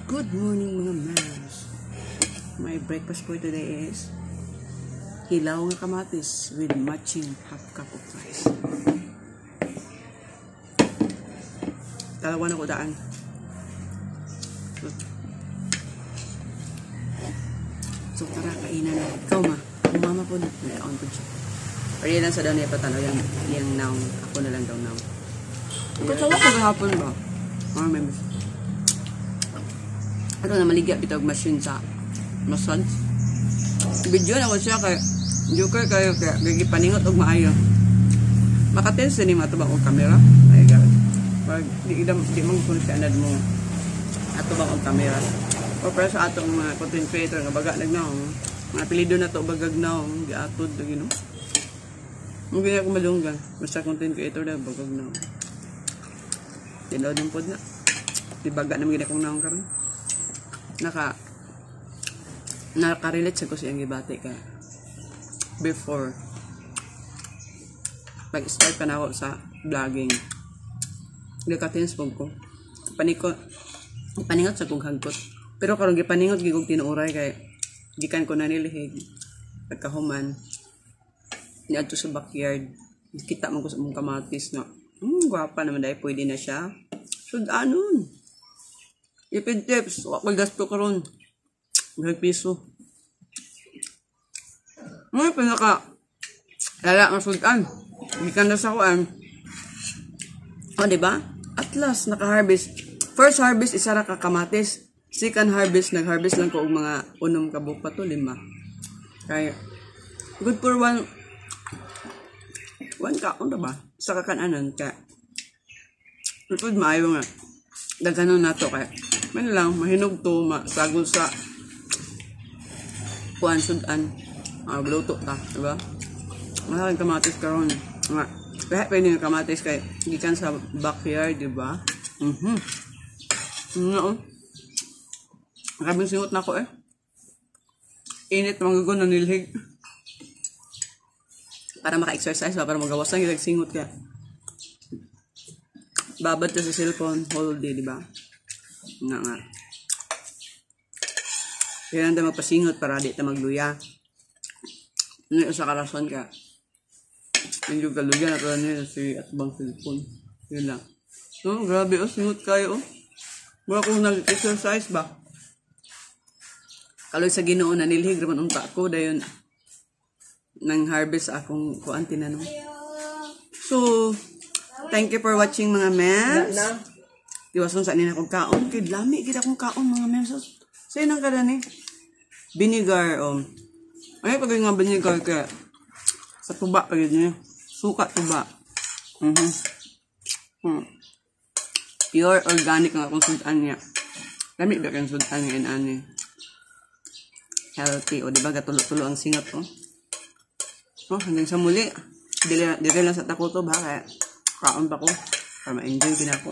Good morning mga mams. My breakfast for today is hilaw nga kamatis with matching half cup of rice. Dalawa na ko daan. So tara, kainan na. Ikaw ma. Umama po na. Nag-on po siya. Pero yan lang sa daw niya patano. Yung naong. Ako na lang daw naong. Kasawa ko gahapon ba? Mga members. Ano na maligya bitog machine sa massage. Video na ko siya kay joker kayo kaya gipaningot og maayo. Makatense ni matubang og kamera. Ay god. Pag di mo kun sa anad mo atubang og kamera. O para sa atong mga content creator nga baga nagnaong, mga apelyido na to bagag naong giatod do gino. Mo gina ko malunggan, basta content creator na bagag naong. Tinod ng pod na. Di baga na gina kong naong karon. Naka-relate sa ko siyang gibati ka before pag-start pa na ako sa vlogging nagka-tense ko paningot sa kong hagkot pero karon gipaningot gigog tinuuray kay gikan ko na nilihig pagkahuman niadto sa backyard kita man ko sa mong kamatis nga gwapa naman dahil pwede na siya sudanon ipid tips, wakal gasto ko ron. Mahal piso. May pinaka lala nga sudan. Gikan na sa kuan. O, diba? At last, naka-harvest. First harvest, isa ra ka kamatis. Second harvest, nag-harvest lang ko og mga unom ka buka to, 5. Kaya, good for one kaon na ba? Sa kakananan, kaya, ito maayo nga. Daghanon na to, kaya, man lang, mahinog to, masagol sa kuan sudan. Bluto ta, diba? Malaking kamatis karon. Kaya pwede yung kamatis kay gikan sa backyard, diba? Maraming singot na ko eh. Init mga na nilhig. Para maka-exercise ba, para magawas lang yung singot kaya. Babad ka sa cellphone whole day, diba? Nga. Kaya nanda magpasingot para di ta magluya. Ano sa karason ka? Hindi ka luya na ito niya si atbang cellphone. Yun lang. So, grabe singot kayo Wala kong nag-exercise ba? Kaloy sa Ginoo na nilhig raman unta ko dayon nang harvest akong kuan tinanong. So, thank you for watching mga mams. Iwason sa nina kong kaon. Kay lami kita kong kaon mga mams. Sa'yo nang kada ni? Vinegar. Ay, pag nga vinegar ka. Sa tuba pag niya. Suka tuba. Pure organic nga kung sudan niya. Lami ba kang sudan niya inani. Healthy. O diba gatulo-tulo ang singot ko. Hanggang sa muli. Dili lang sa takoto ba? Kaya kaon pa ko. Para ma-enjoy din ako.